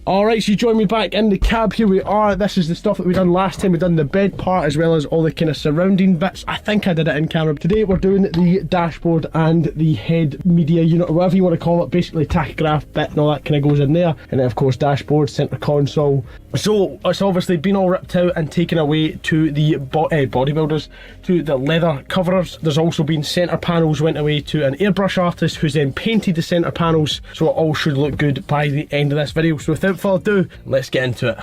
Alright, so you join me back in the cab. Here we are. This is the stuff that we done last time. We done the bed part as well as all the kind of surrounding bits. I think I did it in camera. Today we're doing the dashboard and the head media unit, or whatever you want to call it. Basically tachograph bit and all that kind of goes in there. And then of course dashboard, centre console. So it's obviously been all ripped out and taken away to the bodybuilders, to the leather coverers. There's also been centre panels went away to an airbrush artist who's then painted the centre panels, so it all should look good by the end of this video. So without further ado, let's get into it.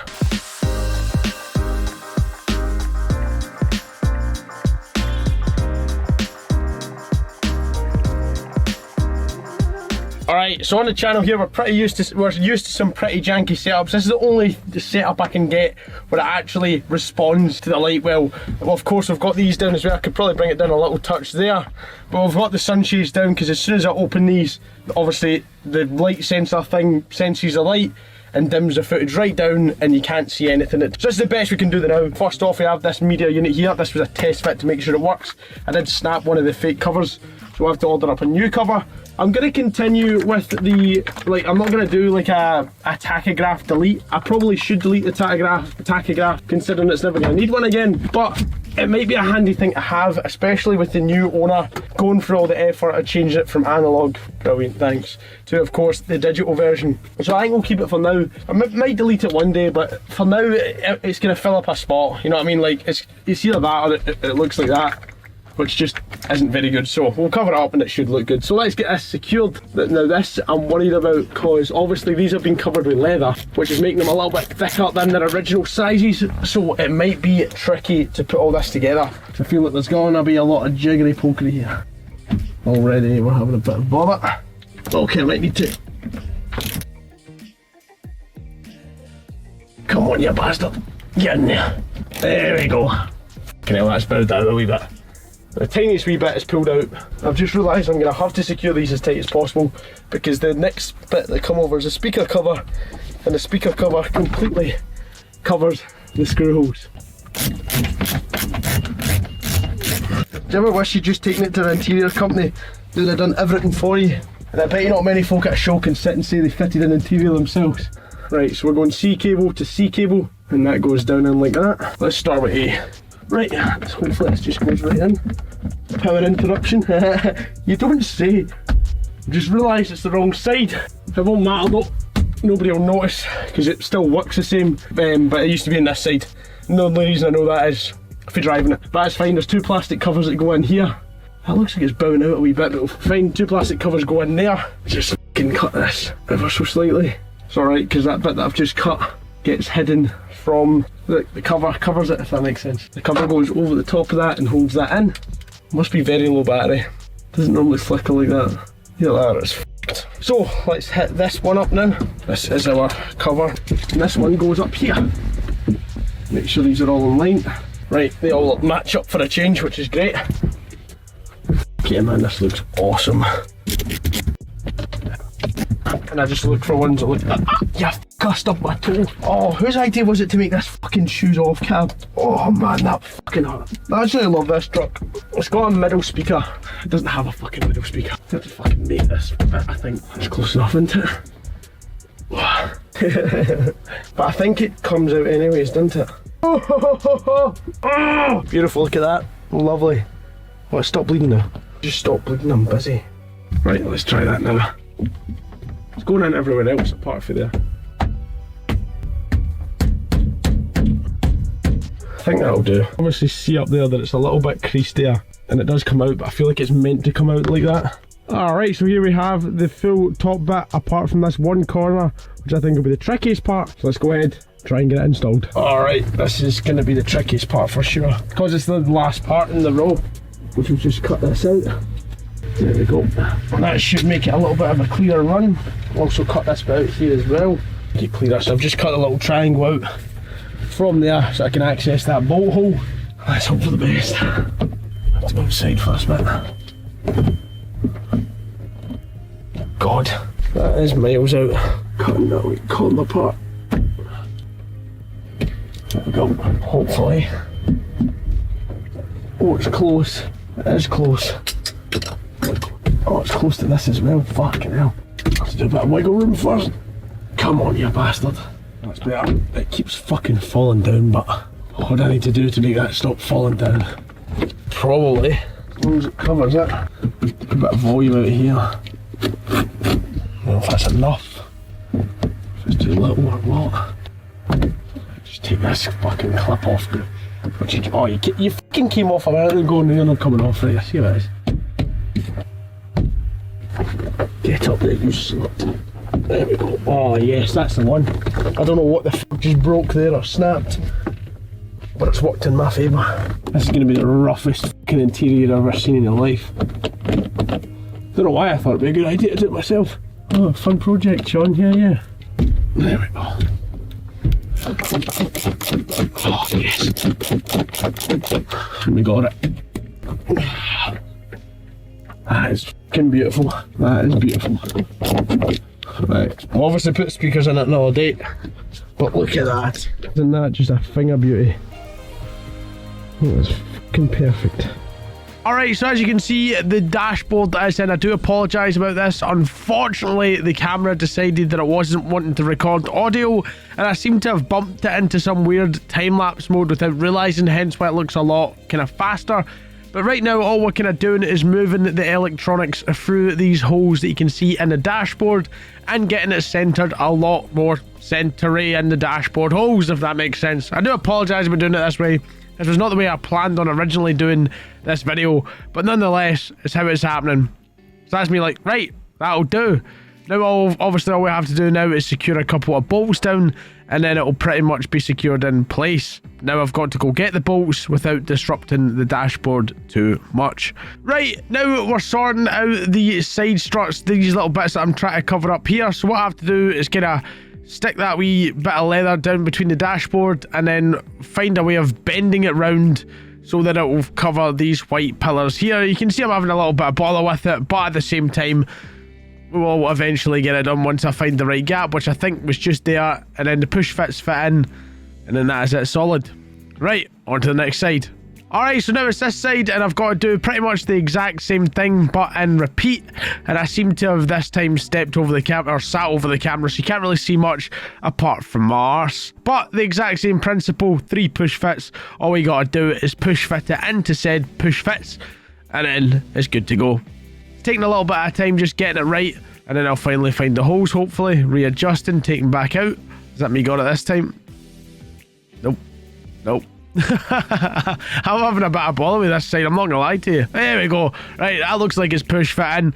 Alright, so on the channel here we're used to some pretty janky setups. This is the only setup I can get where it actually responds to the light well. Of course we've got these down as well. I could probably bring it down a little touch there, but we've got the sunshades down because as soon as I open these, obviously the light sensor thing senses the light and dims the footage right down and you can't see anything. So this is the best we can do now. First off, we have this media unit here. This was a test fit to make sure it works. I did snap one of the fake covers, so I have to order up a new cover. I'm going to continue with the, I'm not going to do like a tachograph delete. I probably should delete the tachograph considering it's never going to need one again, but it might be a handy thing to have, especially with the new owner going through all the effort of changing it from analog, brilliant thanks, to of course the digital version. So I think we'll keep it for now. I might delete it one day, but for now it's going to fill up a spot, you know what I mean? Like it's either that or it looks like that, which just isn't very good. So we'll cover it up and it should look good. So let's get this secured. Now this I'm worried about because obviously these have been covered with leather, which is making them a little bit thicker than their original sizes. So it might be tricky to put all this together. I feel like there's gonna be a lot of jiggery pokery here. Already we're having a bit of bother. Okay, I might need to. Come on you bastard. Get in there. There we go. Fucking hell, that's bowed out a wee bit. The tiniest wee bit is pulled out. I've just realised I'm going to have to secure these as tight as possible because the next bit that come over is a speaker cover, and the speaker cover completely covers the screw holes. Do you ever wish you'd just taken it to an interior company who'd have done everything for you? And I bet you not many folk at a show can sit and say they fitted an interior themselves. Right, so we're going C cable to C cable, and that goes down in like that. Let's start with A. Right, so hopefully this just goes right in. Power interruption. You don't say. Just realised it's the wrong side. It won't matter though. Nobody will notice because it still works the same. But it used to be on this side. And the only reason I know that is for driving it. But that's fine. There's two plastic covers that go in here. That looks like it's bowing out a wee bit, but fine. Two plastic covers go in there. Just can cut this ever so slightly. It's alright because that bit that I've just cut gets hidden from the cover, covers it, if that makes sense. The cover goes over the top of that and holds that in. Must be very low battery. Doesn't normally flicker like that. Either that or it's f***ed. So let's hit this one up now. This is our cover. And this one goes up here. Make sure these are all in line. Right, they all match up for a change, which is great. Okay man, this looks awesome. And I just look for ones that look like that. Yeah, gust up my toe. Oh, whose idea was it to make this fucking shoes off cab? Oh man, that fucking hurt. I actually love this truck. It's got a middle speaker. It doesn't have a fucking middle speaker. I have to fucking make this bit, I think. It's close enough, isn't it? But I think it comes out anyways, doesn't it? Oh, beautiful, look at that. Lovely. Oh, stop bleeding now. Just stop bleeding, I'm busy. Right, let's try that now. It's going in everywhere else apart from there. I think that'll do. Obviously see up there that it's a little bit creased there and it does come out, but I feel like it's meant to come out like that. Alright, so here we have the full top bit apart from this one corner, which I think will be the trickiest part. So let's go ahead, try and get it installed. Alright, this is going to be the trickiest part for sure. Because it's the last part in the row, which we've just cut this out. There we go. That should make it a little bit of a clearer run. Also cut this bit out here as well. Make it clearer. So I've just cut a little triangle out from there so I can access that bolt hole. Let's hope for the best. I have to go inside first bit. God, that is miles out. Cutting them apart. There we go. Hopefully. Oh, it's close. It is close. Oh, it's close to this as well. Fucking hell. I have to do a bit of wiggle room first. Come on, you bastard. That's better. It keeps fucking falling down, but what do I need to do to make that stop falling down? Probably, as long as it covers it. A bit of volume out here. I don't know if that's enough. If it's too little or what. Just take this fucking clip off. Oh, you fucking came off a minute ago and you're not coming off, right? I see what it is. Get up there, you slut. There we go. Oh yes, that's the one. I don't know what the fuck just broke there or snapped, but it's worked in my favour. This is going to be the roughest fucking interior I've ever seen in your life. Don't know why I thought it'd be a good idea to do it myself. Oh, fun project, Shaun. Yeah. There we go. Oh yes. We got it. That is fucking beautiful. That is beautiful. Right, I'll obviously put speakers in at another date, but look at that. Isn't that just a finger beauty? Oh, it's fucking perfect. Alright, so as you can see, the dashboard that I said, I do apologise about this. Unfortunately, the camera decided that it wasn't wanting to record audio, and I seem to have bumped it into some weird time-lapse mode without realising, hence why it looks a lot kind of faster. But right now, all we're kind of doing is moving the electronics through these holes that you can see in the dashboard and getting it centered a lot more centery in the dashboard holes, if that makes sense. I do apologise about doing it this way. This was not the way I planned on originally doing this video, but nonetheless, it's how it's happening. So that's me like, right, that'll do. Now, obviously, all we have to do now is secure a couple of bolts down, and then it'll pretty much be secured in place. Now I've got to go get the bolts without disrupting the dashboard too much. Right, now we're sorting out the side struts, these little bits that I'm trying to cover up here. So what I have to do is kind of stick that wee bit of leather down between the dashboard and then find a way of bending it round so that it will cover these white pillars here. You can see I'm having a little bit of bother with it, but at the same time, we'll eventually get it done once I find the right gap, which I think was just there, and then the push fits fit in, and then that is it solid. Right, on to the next side. Alright, so now it's this side, and I've got to do pretty much the exact same thing, but in repeat, and I seem to have this time stepped over the camera, or sat over the camera, so you can't really see much apart from my arse. But the exact same principle, 3 push fits, all we got to do is push fit it into said push fits, and then it's good to go. Taking a little bit of time just getting it right, and then I'll finally find the holes, hopefully, readjusting, taking back out. Is that me got it this time? Nope. I'm having a bit of bother with this side, I'm not gonna lie to you. There we go. Right, that looks like it's push fit in,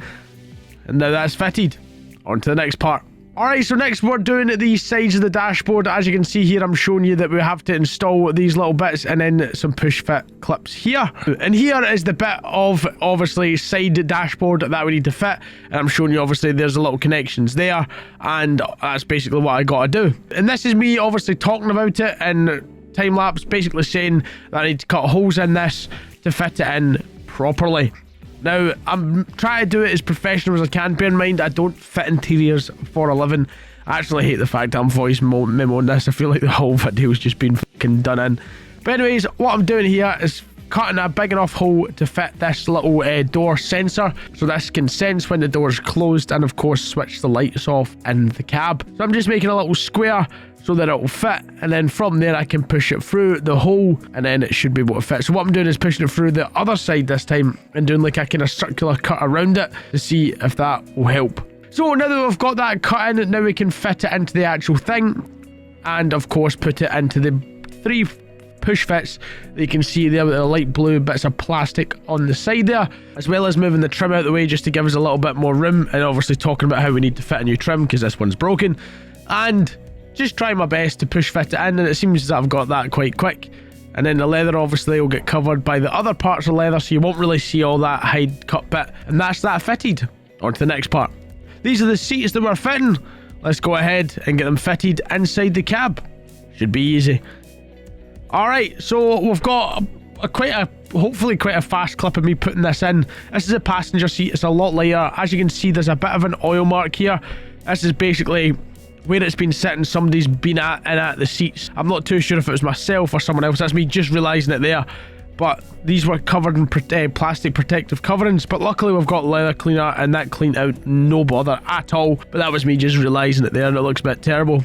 and now that's fitted. On to the next part. Alright, so next we're doing these sides of the dashboard. As you can see here, I'm showing you that we have to install these little bits and then some push fit clips here. And here is the bit of, obviously, side dashboard that we need to fit. And I'm showing you, obviously, there's a little connections there. And that's basically what I got to do. And this is me, obviously, talking about it in time-lapse, basically saying that I need to cut holes in this to fit it in properly. Now, I'm trying to do it as professional as I can. Bear in mind, I don't fit interiors for a living. I actually hate the fact I'm voice memoing this. I feel like the whole video's just been fucking done in. But anyways, what I'm doing here is cutting a big enough hole to fit this little door sensor, so this can sense when the door's closed and, of course, switch the lights off in the cab. So I'm just making a little square so that it will fit, and then from there I can push it through the hole, and then it should be able to fit. So what I'm doing is pushing it through the other side this time and doing like a kind of circular cut around it to see if that will help. So now that we've got that cut in, now we can fit it into the actual thing, and of course put it into the 3 push fits that you can see there with the light blue bits of plastic on the side there, as well as moving the trim out of the way just to give us a little bit more room, and obviously talking about how we need to fit a new trim because this one's broken, and just trying my best to push fit it in, and it seems that I've got that quite quick. And then the leather obviously will get covered by the other parts of leather, so you won't really see all that hide cut bit, and that's that fitted. On to the next part. These are the seats that we're fitting. Let's go ahead and get them fitted inside the cab. Should be easy. Alright, so we've got hopefully quite a fast clip of me putting this in. This is a passenger seat, it's a lot lighter. As you can see, there's a bit of an oil mark here. This is basically where it's been sitting, somebody's been at the seats. I'm not too sure if it was myself or someone else. That's me just realising it there. but these were covered in plastic protective coverings, but luckily we've got leather cleaner and that cleaned out no bother at all. But that was me just realising it there, and it looks a bit terrible.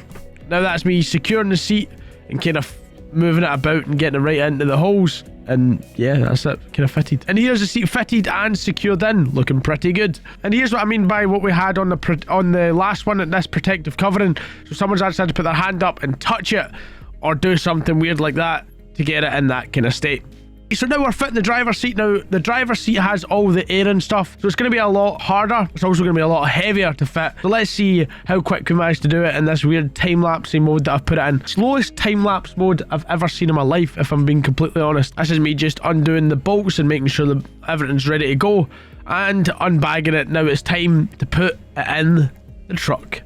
Now that's me securing the seat and kind of moving it about and getting it right into the holes, and yeah, that's it, kind of fitted. And here's the seat fitted and secured in, looking pretty good. And here's what I mean by what we had on the last one, this protective covering. So someone's actually had to put their hand up and touch it or do something weird like that to get it in that kind of state. So now we're fitting the driver's seat. Now the driver's seat has all the air and stuff, so it's going to be a lot harder. It's also going to be a lot heavier to fit. So let's see how quick we manage to do it in this weird time-lapse mode that I've put it in. Slowest time-lapse mode I've ever seen in my life, if I'm being completely honest. This is me just undoing the bolts and making sure that everything's ready to go and unbagging it. Now it's time to put it in the truck.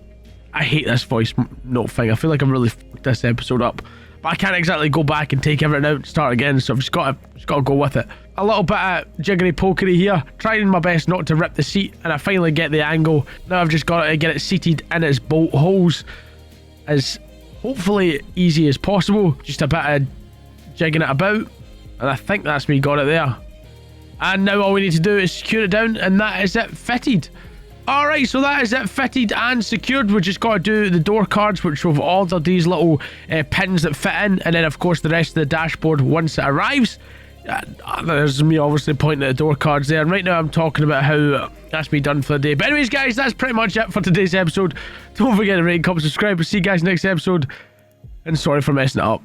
I hate this voice note thing. I feel like I've really fucked this episode up. But I can't exactly go back and take everything out and start again, so I've just got to go with it. A little bit of jiggery pokery here, trying my best not to rip the seat, and I finally get the angle. Now I've just got to get it seated in its bolt holes as hopefully easy as possible. Just a bit of jigging it about, and I think that's me got it there. And now all we need to do is secure it down, and that is it fitted. Alright, so that is it fitted and secured. We just got to do the door cards, which we've ordered these little pins that fit in, and then of course the rest of the dashboard once it arrives. There's me obviously pointing at the door cards there, and right now I'm talking about how that's me done for the day. But anyways guys, that's pretty much it for today's episode. Don't forget to rate, comment, subscribe. We'll see you guys next episode, and sorry for messing it up.